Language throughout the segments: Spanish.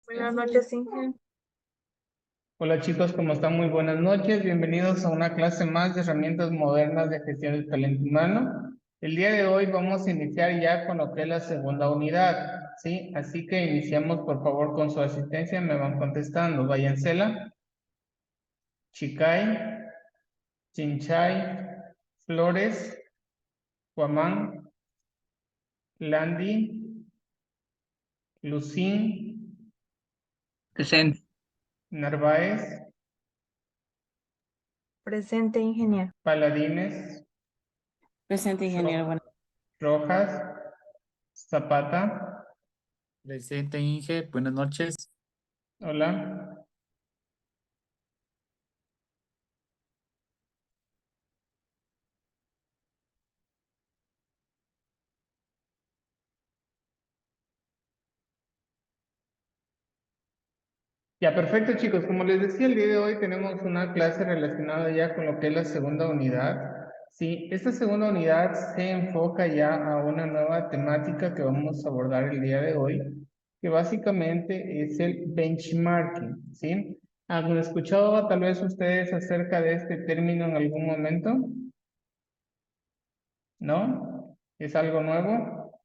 Buenas noches, Inge. Hola chicos, ¿cómo están? Muy buenas noches. Bienvenidos a una clase más de herramientas modernas de gestión del talento humano. El día de hoy vamos a iniciar ya con lo que es la segunda unidad, ¿sí? Así que iniciamos por favor con su asistencia. Me van contestando. Vayancela, Chicay, Chinchay, Flores, Guamán, Landy, Lucín, Presente. Narváez, Presente, ingeniero. Paladines, Presente, ingeniero. Bueno, Rojas, Zapata. Presente, Inge. Buenas noches. Hola. Ya, perfecto, chicos. Como les decía, el día de hoy tenemos una clase relacionada ya con lo que es la segunda unidad. Sí, esta segunda unidad se enfoca ya a una nueva temática que vamos a abordar el día de hoy, que básicamente es el benchmarking, ¿sí? ¿Han escuchado tal vez ustedes acerca de este término en algún momento? ¿No? ¿Es algo nuevo?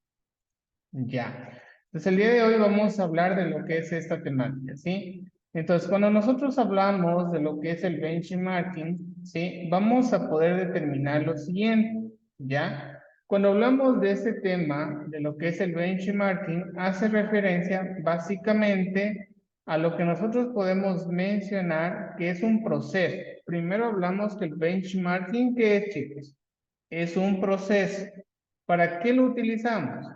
Ya. Entonces, el día de hoy vamos a hablar de lo que es esta temática, ¿sí? Entonces, cuando nosotros hablamos de lo que es el benchmarking, ¿sí? Vamos a poder determinar lo siguiente, ¿ya? Cuando hablamos de este tema, de lo que es el benchmarking, hace referencia básicamente a lo que nosotros podemos mencionar que es un proceso. Primero hablamos que el benchmarking, ¿qué es, chicos? Es un proceso. ¿Para qué lo utilizamos?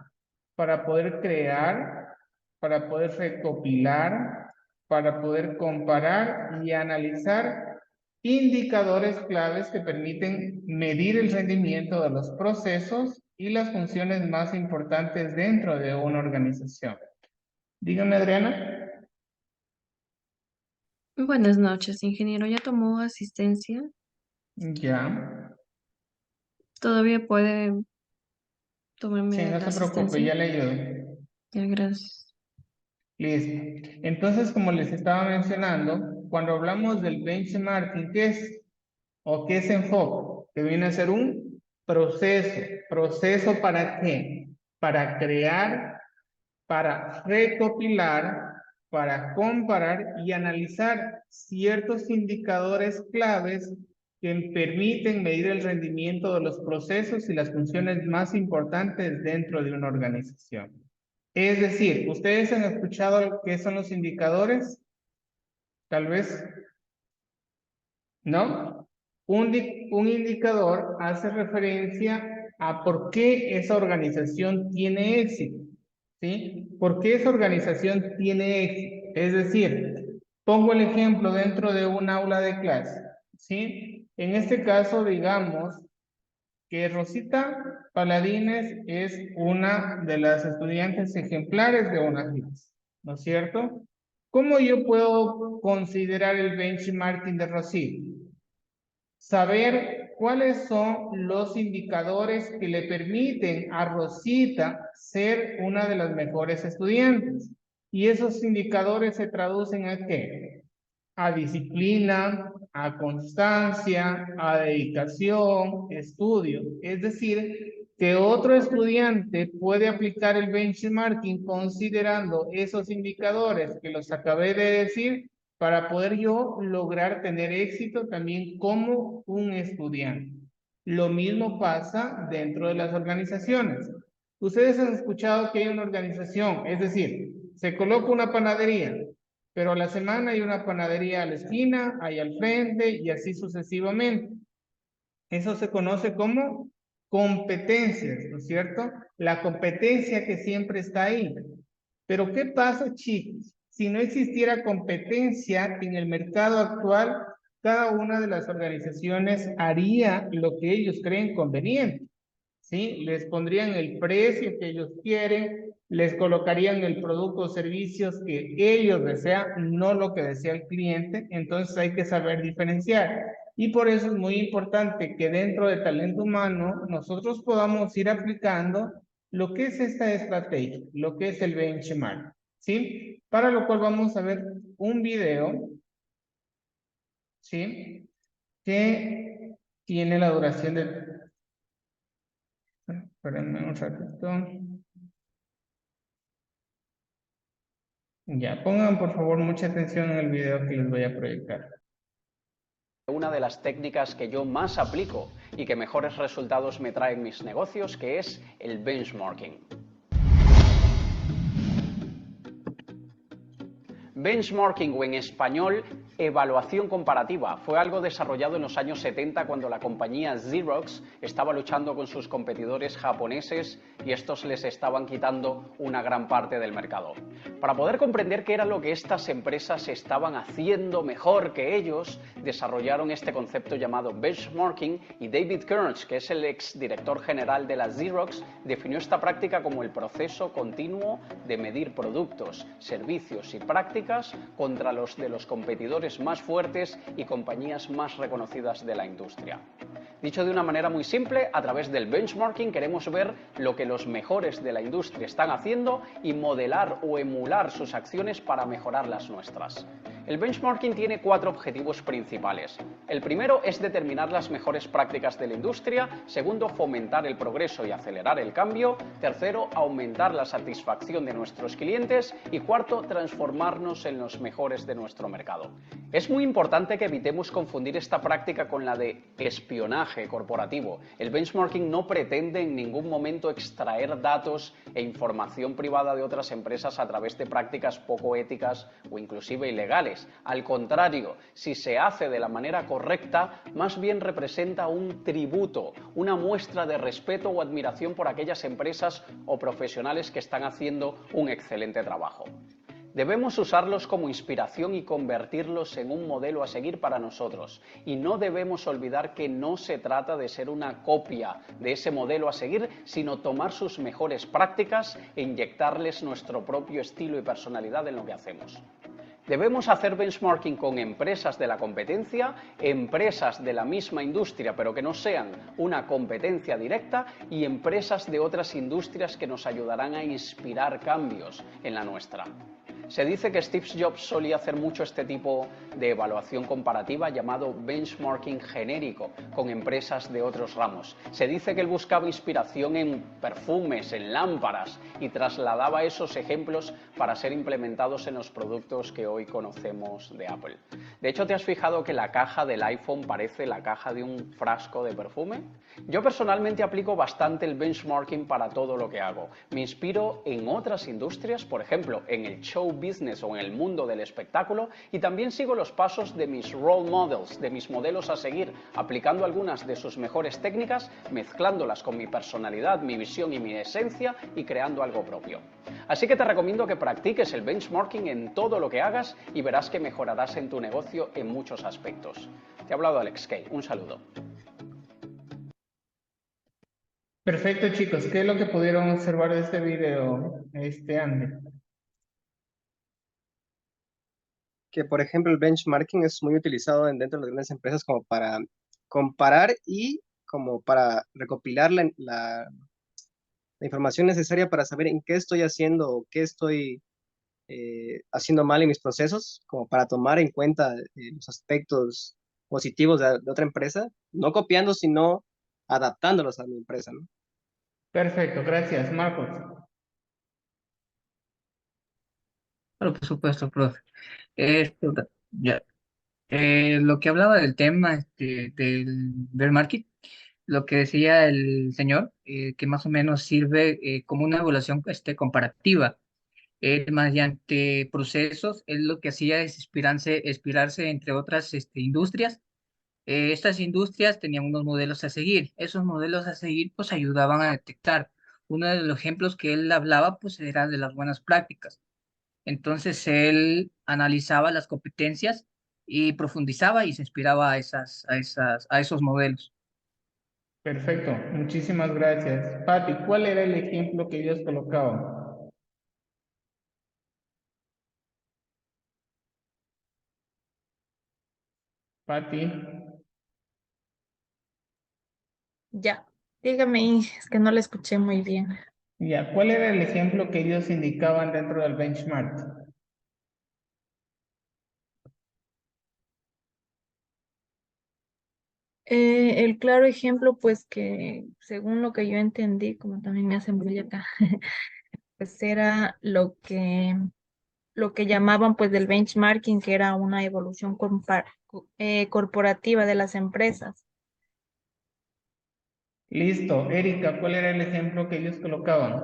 Para poder crear, para poder recopilar, para poder comparar y analizar indicadores claves que permiten medir el rendimiento de los procesos y las funciones más importantes dentro de una organización. Dígame, Adriana. Buenas noches, ingeniero. ¿Ya tomó asistencia? Ya. ¿Todavía puede Sí, tomarme no la se preocupe, asistencia? ya le ayudo. Ya, gracias. Listo. Entonces, como les estaba mencionando, cuando hablamos del benchmarking, ¿qué es? ¿O qué es enfoque? Que viene a ser un proceso. ¿Proceso para qué? Para crear, para recopilar, para comparar y analizar ciertos indicadores claves que permiten medir el rendimiento de los procesos y las funciones más importantes dentro de una organización. Es decir, ¿ustedes han escuchado qué son los indicadores? Tal vez, ¿no? Un indicador hace referencia a por qué esa organización tiene éxito, ¿sí? ¿Por qué esa organización tiene éxito? Es decir, pongo el ejemplo dentro de un aula de clase, ¿sí? En este caso, digamos que Rosita Paladines es una de las estudiantes ejemplares de una clase, ¿no es cierto? ¿Cómo yo puedo considerar el benchmarking de Rosita? Saber cuáles son los indicadores que le permiten a Rosita ser una de las mejores estudiantes. Y esos indicadores se traducen a ¿qué? A disciplina, a constancia, a dedicación, estudio. Es decir, que otro estudiante puede aplicar el benchmarking considerando esos indicadores que los acabé de decir para poder yo lograr tener éxito también como un estudiante. Lo mismo pasa dentro de las organizaciones. Ustedes han escuchado que hay una organización, es decir, se coloca una panadería, pero a la semana hay una panadería a la esquina, hay al frente y así sucesivamente. Eso se conoce como competencias, ¿no es cierto? La competencia que siempre está ahí. Pero ¿qué pasa, chicos? Si no existiera competencia en el mercado actual, cada una de las organizaciones haría lo que ellos creen conveniente. ¿Sí? Les pondrían el precio que ellos quieren, les colocarían el producto o servicios que ellos desean, no lo que desea el cliente. Entonces hay que saber diferenciar. Y por eso es muy importante que dentro de talento humano nosotros podamos ir aplicando lo que es esta estrategia, lo que es el benchmark. ¿sí? Para lo cual vamos a ver un video, ¿sí? Que tiene la duración de... Espérenme un ratito. Ya, pongan por favor mucha atención en el video que les voy a proyectar. Una de las técnicas que yo más aplico y que mejores resultados me traen mis negocios, que es el benchmarking. Benchmarking, o en español, evaluación comparativa, fue algo desarrollado en los años 70 cuando la compañía Xerox estaba luchando con sus competidores japoneses y estos les estaban quitando una gran parte del mercado. Para poder comprender qué era lo que estas empresas estaban haciendo mejor que ellos, desarrollaron este concepto llamado benchmarking, y David Kearns, que es el ex director general de la Xerox, definió esta práctica como el proceso continuo de medir productos, servicios y prácticas contra los de los competidores más fuertes y compañías más reconocidas de la industria. Dicho de una manera muy simple, a través del benchmarking queremos ver lo que los mejores de la industria están haciendo y modelar o emular sus acciones para mejorar las nuestras. El benchmarking tiene 4 objetivos principales. El primero es determinar las mejores prácticas de la industria. Segundo, fomentar el progreso y acelerar el cambio. Tercero, aumentar la satisfacción de nuestros clientes. Y cuarto, transformarnos en los mejores de nuestro mercado. Es muy importante que evitemos confundir esta práctica con la de espionaje corporativo. El benchmarking no pretende en ningún momento extraer datos e información privada de otras empresas a través de prácticas poco éticas o inclusive ilegales. Al contrario, si se hace de la manera correcta, más bien representa un tributo, una muestra de respeto o admiración por aquellas empresas o profesionales que están haciendo un excelente trabajo. Debemos usarlos como inspiración y convertirlos en un modelo a seguir para nosotros. Y no debemos olvidar que no se trata de ser una copia de ese modelo a seguir, sino tomar sus mejores prácticas e inyectarles nuestro propio estilo y personalidad en lo que hacemos. Debemos hacer benchmarking con empresas de la competencia, empresas de la misma industria pero que no sean una competencia directa, y empresas de otras industrias que nos ayudarán a inspirar cambios en la nuestra. Se dice que Steve Jobs solía hacer mucho este tipo de evaluación comparativa llamado benchmarking genérico con empresas de otros ramos. Se dice que él buscaba inspiración en perfumes, en lámparas, y trasladaba esos ejemplos para ser implementados en los productos que hoy conocemos de Apple. De hecho, ¿te has fijado que la caja del iPhone parece la caja de un frasco de perfume? Yo personalmente aplico bastante el benchmarking para todo lo que hago. Me inspiro en otras industrias, por ejemplo, en el show business o en el mundo del espectáculo, y también sigo los pasos de mis role models, de mis modelos a seguir, aplicando algunas de sus mejores técnicas, mezclándolas con mi personalidad, mi visión y mi esencia, y creando algo propio. Así que te recomiendo que practiques el benchmarking en todo lo que hagas y verás que mejorarás en tu negocio en muchos aspectos. Te ha hablado Alex Kay. Un saludo. Perfecto, chicos. ¿Qué es lo que pudieron observar de este video, Andy? Que, por ejemplo, el benchmarking es muy utilizado dentro de las grandes empresas como para comparar y como para recopilar la información necesaria para saber en qué estoy haciendo o qué estoy haciendo mal en mis procesos, como para tomar en cuenta los aspectos positivos de otra empresa, no copiando, sino adaptándolos a mi empresa, ¿no? Perfecto, gracias. Marcos. Bueno, por supuesto, profe. Esto, ya. Lo que hablaba del tema del bear market, lo que decía el señor, que más o menos sirve como una evaluación comparativa. Mediante procesos, él lo que hacía es inspirarse entre otras industrias. Estas industrias tenían unos modelos a seguir. Esos modelos a seguir pues ayudaban a detectar. Uno de los ejemplos que él hablaba pues era de las buenas prácticas. Entonces él analizaba las competencias y profundizaba y se inspiraba a esos modelos. Perfecto, muchísimas gracias. Patti, ¿cuál era el ejemplo que ellos colocaban? Patti, Ya, dígame, es que no le escuché muy bien. Ya, ¿cuál era el ejemplo que ellos indicaban dentro del benchmark? El claro ejemplo, pues que según lo que yo entendí, como también me hacen bulla acá, pues era lo que llamaban pues del benchmarking, que era una evolución corporativa de las empresas. Listo, Erika, ¿cuál era el ejemplo que ellos colocaban?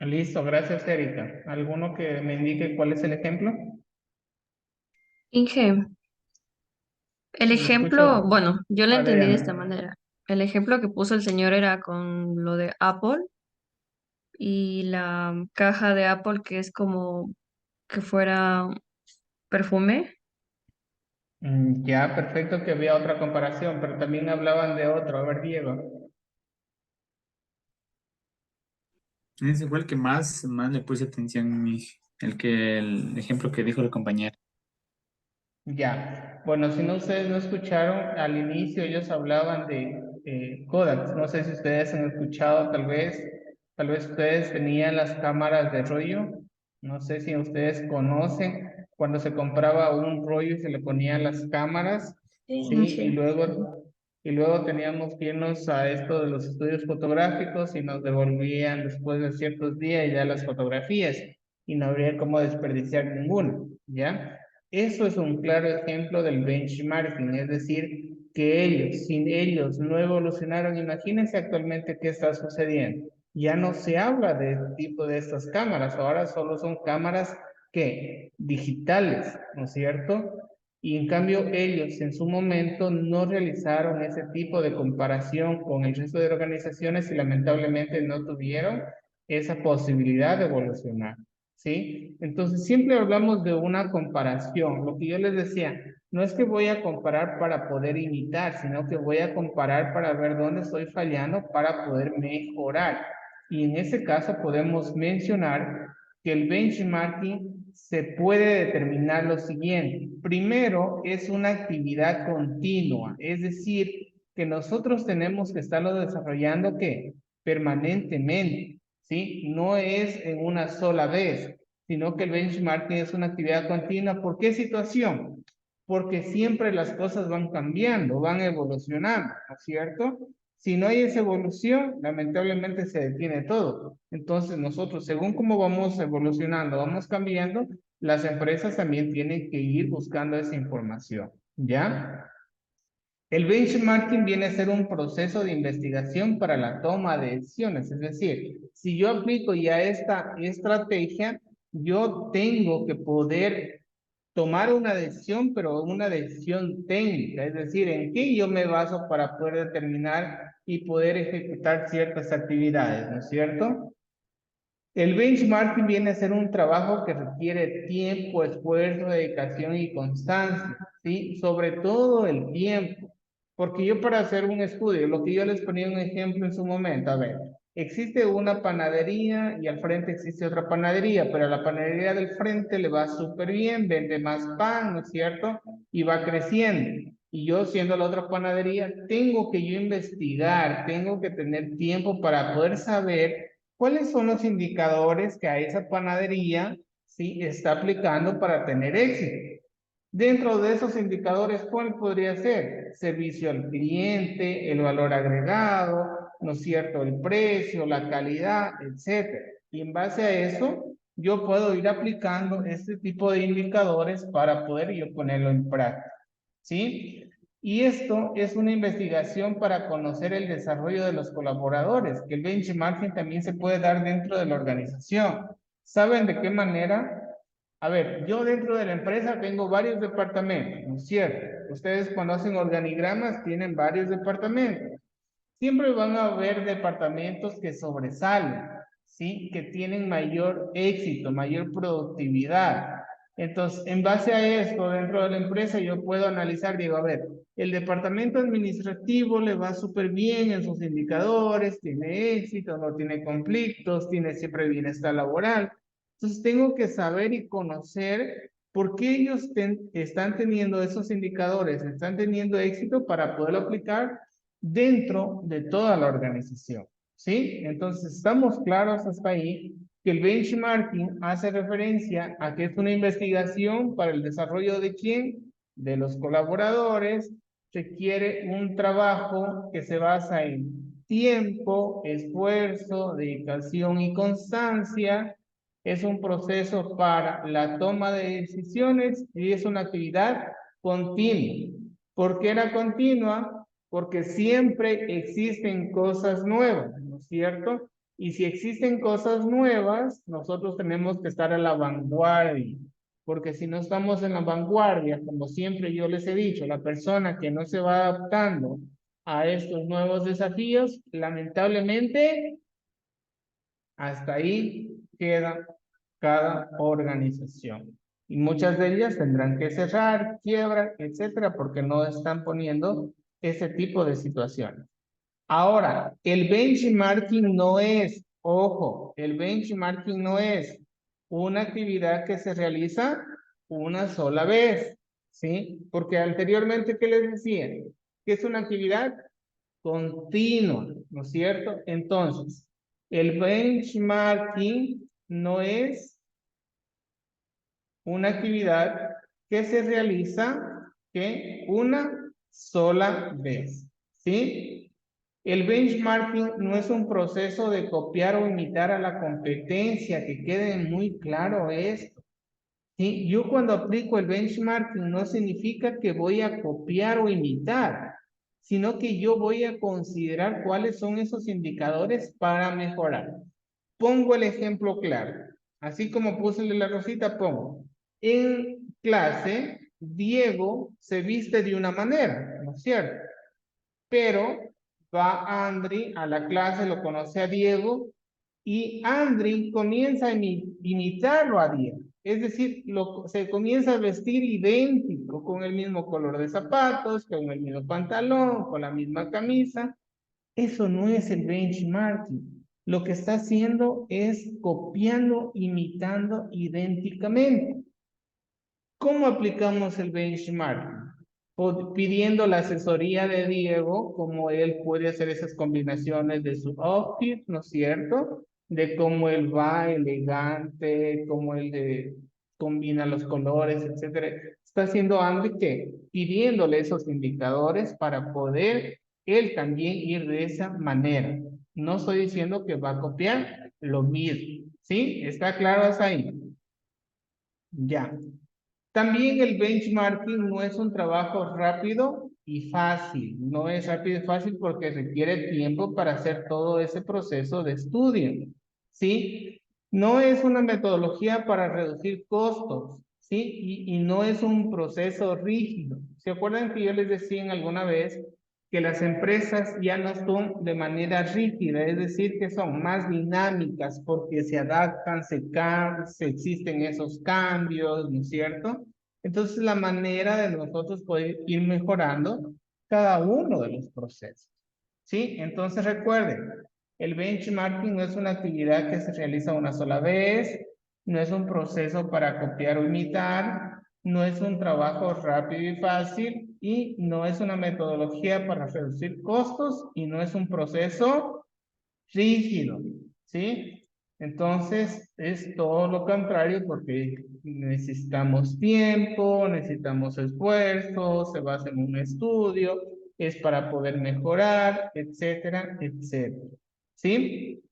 Listo, gracias, Erika. ¿Alguno que me indique cuál es el ejemplo? Inge, el Le escucho. ejemplo, bueno, yo lo entendí de esta Adriana. manera. El ejemplo que puso el señor era con lo de Apple y la caja de Apple que es como que fuera perfume. Ya, perfecto que había otra comparación, pero también hablaban de otro. A ver, Diego. Ese fue el que más le puse atención, el ejemplo que dijo el compañero. Ya, bueno, si no ustedes no escucharon, al inicio ellos hablaban de Kodak. No sé si ustedes han escuchado, tal vez ustedes tenían las cámaras de rollo. No sé si ustedes conocen cuando se compraba un rollo y se le ponían las cámaras, Sí, ¿sí? Inge. Y luego teníamos que irnos a esto de los estudios fotográficos y nos devolvían después de ciertos días ya las fotografías y no habría cómo desperdiciar ninguna, ¿ya? Eso es un claro ejemplo del benchmarking, es decir, que ellos, sin ellos no evolucionaron. Imagínense actualmente qué está sucediendo. Ya no se habla de este tipo de estas cámaras, ahora solo son cámaras que digitales, ¿no es cierto? Y en cambio ellos en su momento no realizaron ese tipo de comparación con el resto de organizaciones y lamentablemente no tuvieron esa posibilidad de evolucionar. ¿Sí? Entonces siempre hablamos de una comparación. Lo que yo les decía, no es que voy a comparar para poder imitar, sino que voy a comparar para ver dónde estoy fallando para poder mejorar. Y en ese caso podemos mencionar que el benchmarking se puede determinar lo siguiente. Primero, es una actividad continua, es decir, que nosotros tenemos que estarlo desarrollando ¿qué? Permanentemente. ¿Sí? No es en una sola vez, sino que el benchmarking es una actividad continua. ¿Por qué situación? Porque siempre las cosas van cambiando, van evolucionando, ¿no es cierto? Si no hay esa evolución, lamentablemente se detiene todo. Entonces nosotros, según cómo vamos evolucionando, vamos cambiando, las empresas también tienen que ir buscando esa información, ¿ya? El benchmarking viene a ser un proceso de investigación para la toma de decisiones. Es decir, si yo aplico ya esta estrategia, yo tengo que poder tomar una decisión, pero una decisión técnica. Es decir, en qué yo me baso para poder determinar y poder ejecutar ciertas actividades, ¿no es cierto? El benchmarking viene a ser un trabajo que requiere tiempo, esfuerzo, dedicación y constancia, ¿sí? Sobre todo el tiempo. Porque yo para hacer un estudio, lo que yo les ponía un ejemplo en su momento, a ver, existe una panadería y al frente existe otra panadería, pero a la panadería del frente le va súper bien, vende más pan, ¿no es cierto? Y va creciendo. Y yo siendo la otra panadería, tengo que yo investigar, tengo que tener tiempo para poder saber ¿cuáles son los indicadores que a esa panadería sí está aplicando para tener éxito? Dentro de esos indicadores, ¿cuál podría ser? Servicio al cliente, el valor agregado, ¿no es cierto? El precio, la calidad, etcétera. Y en base a eso, yo puedo ir aplicando este tipo de indicadores para poder yo ponerlo en práctica. ¿Sí? Y esto es una investigación para conocer el desarrollo de los colaboradores, que el benchmarking también se puede dar dentro de la organización. ¿Saben de qué manera? A ver, yo dentro de la empresa tengo varios departamentos, ¿no es cierto? Ustedes cuando hacen organigramas tienen varios departamentos. Siempre van a haber departamentos que sobresalen, ¿sí? Que tienen mayor éxito, mayor productividad. Entonces, en base a esto, dentro de la empresa, yo puedo analizar, digo, a ver, el departamento administrativo le va súper bien en sus indicadores, tiene éxito, no tiene conflictos, tiene siempre bienestar laboral. Entonces, tengo que saber y conocer por qué ellos están teniendo esos indicadores, están teniendo éxito para poderlo aplicar dentro de toda la organización. ¿Sí? Entonces, estamos claros hasta ahí que el benchmarking hace referencia a que es una investigación para el desarrollo de quién, de los colaboradores, requiere un trabajo que se basa en tiempo, esfuerzo, dedicación y constancia. Es un proceso para la toma de decisiones y es una actividad continua. ¿Por qué era continua? Porque siempre existen cosas nuevas, ¿no es cierto? Y si existen cosas nuevas, nosotros tenemos que estar a la vanguardia, porque si no estamos en la vanguardia, como siempre yo les he dicho, la persona que no se va adaptando a estos nuevos desafíos, lamentablemente, hasta ahí queda cada organización. Y muchas de ellas tendrán que cerrar, quiebra, etcétera, porque no están poniendo ese tipo de situaciones. Ahora, el benchmarking no es, ojo, el benchmarking no es una actividad que se realiza una sola vez, ¿sí? Porque anteriormente, ¿qué les decía? Que es una actividad continua, ¿no es cierto? Entonces, el benchmarking no es una actividad que se realiza que una sola vez, ¿sí? El benchmarking no es un proceso de copiar o imitar a la competencia, que quede muy claro esto. ¿Sí? Yo cuando aplico el benchmarking no significa que voy a copiar o imitar, sino que yo voy a considerar cuáles son esos indicadores para mejorar. Pongo el ejemplo claro. Así como puse la rosita, pongo. En clase, Diego se viste de una manera, ¿no es cierto? Pero va Andri a la clase, lo conoce a Diego, y Andri comienza a imitarlo a Diego. Es decir, se comienza a vestir idéntico, con el mismo color de zapatos, con el mismo pantalón, con la misma camisa. Eso no es el benchmarking. Lo que está haciendo es copiando, imitando idénticamente. ¿Cómo aplicamos el benchmarking? Pidiendo la asesoría de Diego, cómo él puede hacer esas combinaciones de su outfit, ¿no es cierto? De cómo él va elegante, cómo él combina los colores, etcétera. Está haciendo Andy que pidiéndole esos indicadores para poder él también ir de esa manera. No estoy diciendo que va a copiar lo mismo, ¿sí? ¿Está claro hasta ahí? Ya. También el benchmarking no es un trabajo rápido y fácil. No es rápido y fácil porque requiere tiempo para hacer todo ese proceso de estudio. ¿Sí? No es una metodología para reducir costos. ¿Sí? Y no es un proceso rígido. ¿Se acuerdan que yo les decía alguna vez que las empresas ya no son de manera rígida, es decir, que son más dinámicas porque se adaptan, se existen esos cambios, ¿no es cierto? Entonces, la manera de nosotros poder ir mejorando cada uno de los procesos, ¿sí? Entonces, recuerden, el benchmarking no es una actividad que se realiza una sola vez, no es un proceso para copiar o imitar, no es un trabajo rápido y fácil y no es una metodología para reducir costos y no es un proceso rígido, ¿sí? Entonces es todo lo contrario porque necesitamos tiempo, necesitamos esfuerzo, se basa en un estudio, es para poder mejorar, etcétera, etcétera, ¿sí?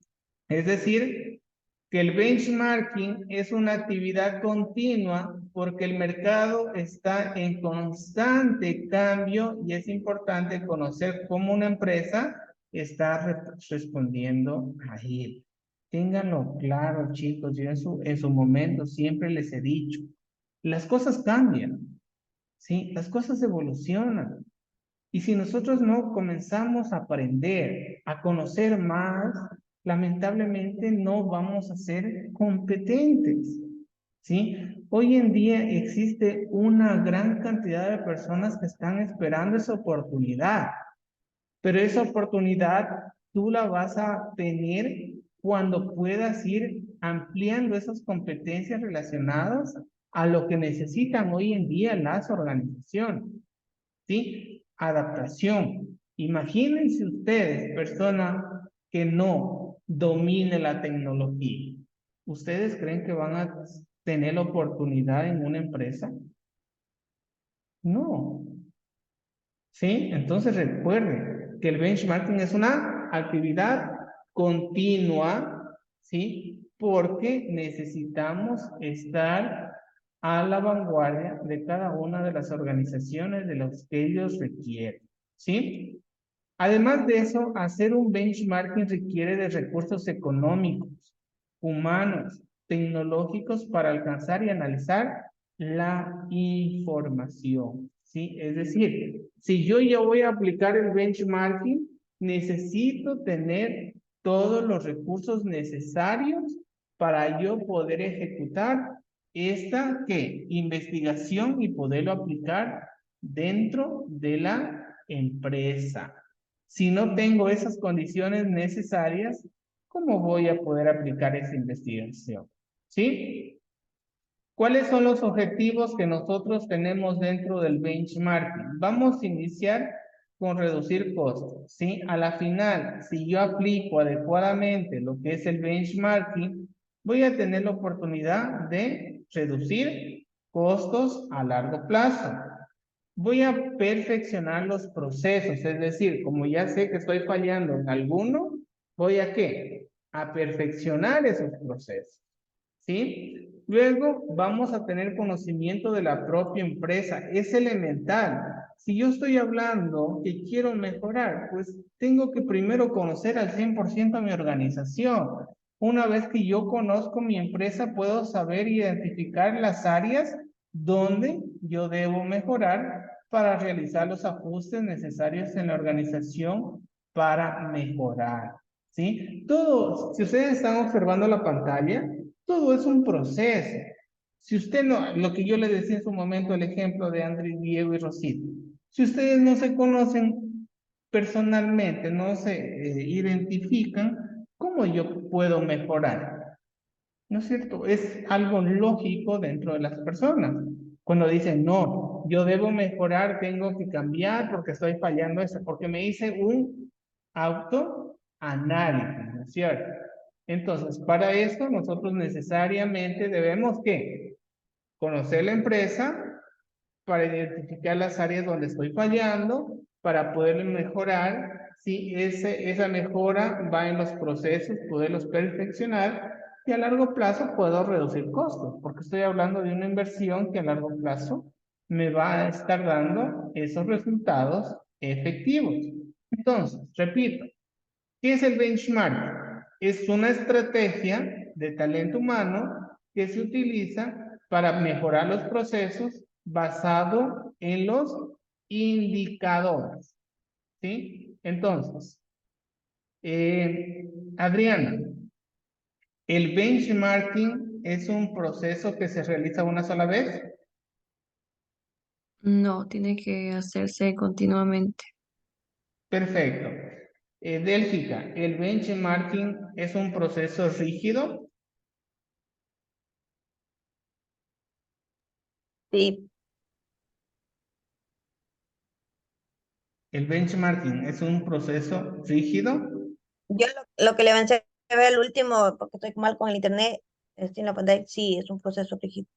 Es decir, que el benchmarking es una actividad continua porque el mercado está en constante cambio y es importante conocer cómo una empresa está respondiendo a él. Ténganlo claro, chicos. Yo en su momento siempre les he dicho, las cosas cambian, ¿sí? Las cosas evolucionan. Y si nosotros no comenzamos a aprender, a conocer más, lamentablemente no vamos a ser competentes. ¿sí? Hoy en día existe una gran cantidad de personas que están esperando esa oportunidad, pero esa oportunidad tú la vas a tener cuando puedas ir ampliando esas competencias relacionadas a lo que necesitan hoy en día las organizaciones, ¿sí? Adaptación. Imagínense ustedes, persona que no domine la tecnología. ¿Ustedes creen que van a tener la oportunidad en una empresa? No. ¿Sí? Entonces recuerden que el benchmarking es una actividad continua, ¿sí? Porque necesitamos estar a la vanguardia de cada una de las organizaciones de las que ellos requieren, ¿sí? Además de eso, hacer un benchmarking requiere de recursos económicos, humanos, tecnológicos para alcanzar y analizar la información, ¿sí? Es decir, si yo ya voy a aplicar el benchmarking, necesito tener todos los recursos necesarios para yo poder ejecutar esta, ¿qué? Investigación y poderlo aplicar dentro de la empresa. Si no tengo esas condiciones necesarias, ¿cómo voy a poder aplicar esa investigación? ¿Sí? ¿Cuáles son los objetivos que nosotros tenemos dentro del benchmarking? Vamos a iniciar con reducir costos, ¿sí? A la final, si yo aplico adecuadamente lo que es el benchmarking, voy a tener la oportunidad de reducir costos a largo plazo. Voy a perfeccionar los procesos, es decir, como ya sé que estoy fallando en alguno, voy a ¿qué? A perfeccionar esos procesos, ¿sí? Luego vamos a tener conocimiento de la propia empresa, es elemental. Si yo estoy hablando que quiero mejorar, pues tengo que primero conocer al 100% a mi organización. Una vez que yo conozco mi empresa, puedo saber identificar las áreas donde yo debo mejorar para realizar los ajustes necesarios en la organización para mejorar, ¿sí? Todo, si ustedes están observando la pantalla, todo es un proceso. Si usted no, lo que yo le decía en su momento, el ejemplo de Andrés, Diego y Rosita, si ustedes no se conocen personalmente, no se identifican, ¿cómo yo puedo mejorar? ¿No es cierto? Es algo lógico dentro de las personas. Cuando dicen, no, yo debo mejorar, tengo que cambiar porque estoy fallando eso, porque me hice un autoanálisis, ¿no es cierto? Entonces, para esto nosotros necesariamente debemos ¿qué? Conocer la empresa para identificar las áreas donde estoy fallando, para poder mejorar, si esa mejora va en los procesos, poderlos perfeccionar y a largo plazo puedo reducir costos, porque estoy hablando de una inversión que a largo plazo me va a estar dando esos resultados efectivos. Entonces, repito, ¿qué es el benchmark? Es una estrategia de talento humano que se utiliza para mejorar los procesos basado en los indicadores. ¿Sí? Entonces, Adriana, ¿el benchmarking es un proceso que se realiza una sola vez? No, tiene que hacerse continuamente. Perfecto. Délfica, ¿el benchmarking es un proceso rígido? Sí, ¿El benchmarking es un proceso rígido? yo lo que le avancé a ver el último, porque estoy mal con el internet, estoy en la pantalla, sí, es un proceso rígido.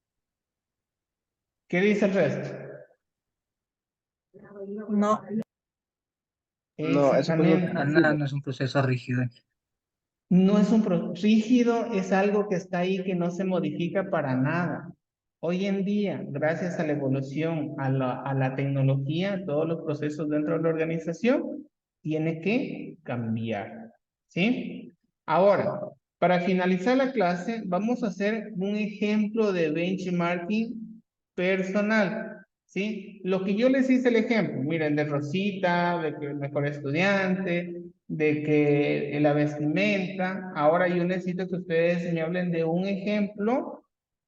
¿Qué dice el resto? No, No, eso pues Exactamente. Nada, no es un proceso rígido. No es un rígido, es algo que está ahí que no se modifica para nada. Hoy en día, gracias a la evolución, a la tecnología, todos los procesos dentro de la organización tiene que cambiar. ¿Sí? Ahora, para finalizar la clase, vamos a hacer un ejemplo de benchmarking personal. ¿Sí? Lo que yo les hice el ejemplo, miren, de Rosita, de que el mejor estudiante, de que la vestimenta. Ahora yo necesito que ustedes me hablen de un ejemplo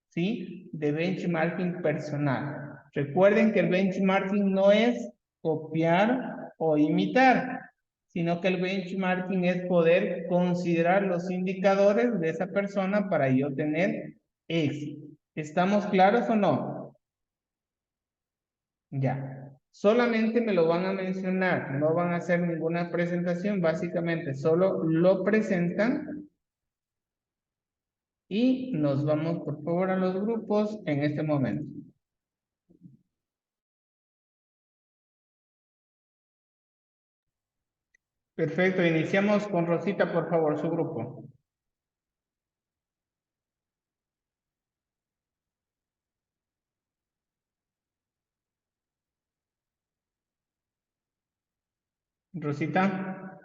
¿sí? De benchmarking personal. Recuerden que el benchmarking no es copiar o imitar, sino que el benchmarking es poder considerar los indicadores de esa persona para yo tener éxito. ¿Estamos claros o no? Ya. Solamente me lo van a mencionar, no van a hacer ninguna presentación, básicamente solo lo presentan y nos vamos por favor a los grupos en este momento. Perfecto, iniciamos con Rosita, por favor, su grupo. Rosita,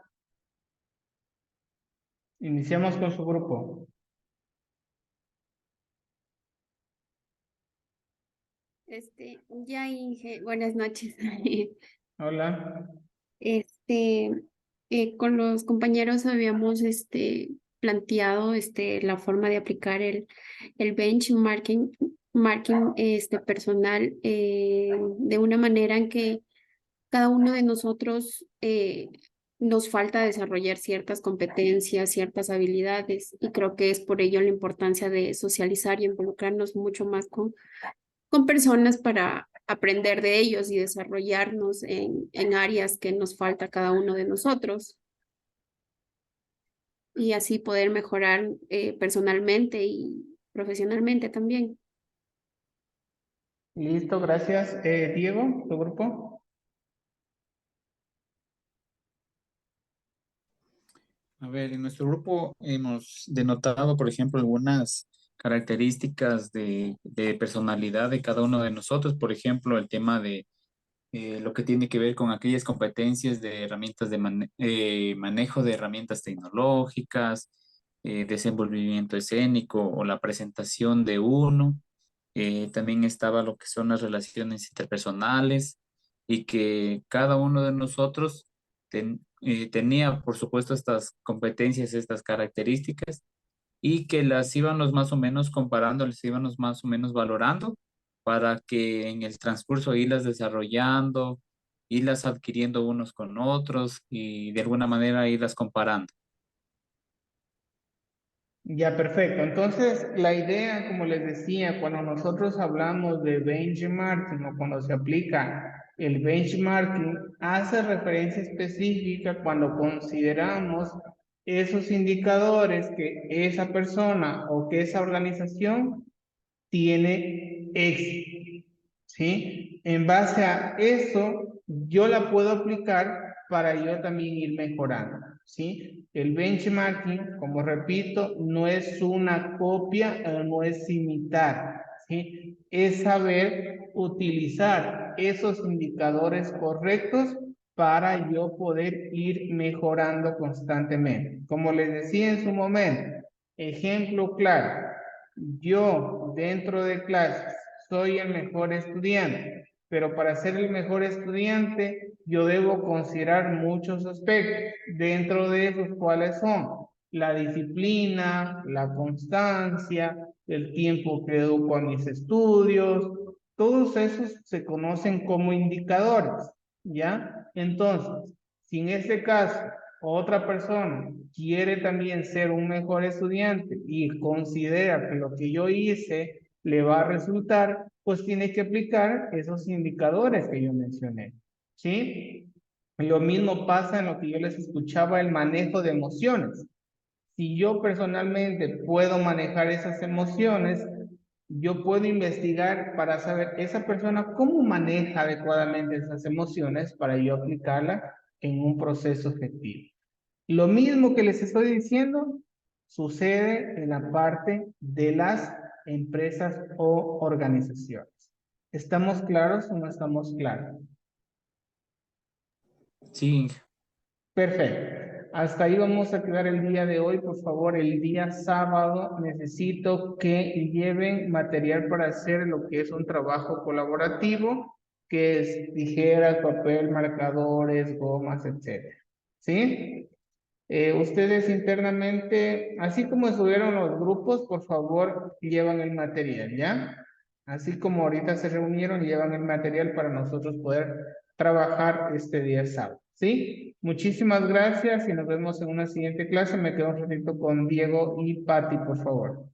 iniciamos con su grupo. Ya Inge, buenas noches. Hola. Este, con los compañeros habíamos planteado la forma de aplicar el benchmarking personal de una manera en que cada uno de nosotros nos falta desarrollar ciertas competencias, ciertas habilidades, y creo que es por ello la importancia de socializar y involucrarnos mucho más con personas para aprender de ellos y desarrollarnos en áreas que nos falta cada uno de nosotros y así poder mejorar personalmente y profesionalmente también. Listo, gracias. Diego, tu grupo. A ver, en nuestro grupo hemos denotado, por ejemplo, algunas características de personalidad de cada uno de nosotros. Por ejemplo, el tema de lo que tiene que ver con aquellas competencias de herramientas de manejo de herramientas tecnológicas, desenvolvimiento escénico o la presentación de uno. También estaba lo que son las relaciones interpersonales y que cada uno de nosotros tenía, por supuesto, estas competencias, estas características y que las íbamos más o menos comparando, las íbamos más o menos valorando para que en el transcurso irlas desarrollando, irlas adquiriendo unos con otros y de alguna manera irlas comparando. Ya, perfecto. Entonces, la idea, como les decía, cuando nosotros hablamos de benchmarking o cuando se aplica el benchmarking, hace referencia específica cuando consideramos esos indicadores que esa persona o que esa organización tiene éxito, ¿sí? En base a eso, yo la puedo aplicar para yo también ir mejorando, ¿sí? El benchmarking, como repito, no es una copia, no es imitar, ¿sí? Es saber utilizar esos indicadores correctos para yo poder ir mejorando constantemente. Como les decía en su momento, ejemplo claro, yo dentro de clases soy el mejor estudiante, pero para ser el mejor estudiante yo debo considerar muchos aspectos, dentro de esos cuáles son la disciplina, la constancia, el tiempo que dedico a mis estudios, todos esos se conocen como indicadores, ¿ya? Entonces, si en este caso otra persona quiere también ser un mejor estudiante y considera que lo que yo hice le va a resultar, pues tiene que aplicar esos indicadores que yo mencioné, ¿sí? Lo mismo pasa en lo que yo les escuchaba, el manejo de emociones. Si yo personalmente puedo manejar esas emociones, yo puedo investigar para saber esa persona cómo maneja adecuadamente esas emociones para yo aplicarla en un proceso objetivo. Lo mismo que les estoy diciendo sucede en la parte de las empresas o organizaciones. ¿Estamos claros o no estamos claros? Sí, Perfecto. Hasta ahí vamos a quedar el día de hoy. Por favor, el día sábado necesito que lleven material para hacer lo que es un trabajo colaborativo, que es tijeras, papel, marcadores, gomas, etcétera. ¿Sí? Ustedes internamente, así como subieron los grupos, por favor, llevan el material, ¿ya? Así como ahorita se reunieron, llevan el material para nosotros poder trabajar este día sábado, ¿sí? Muchísimas gracias y nos vemos en una siguiente clase. Me quedo un ratito con Diego y Patti, por favor.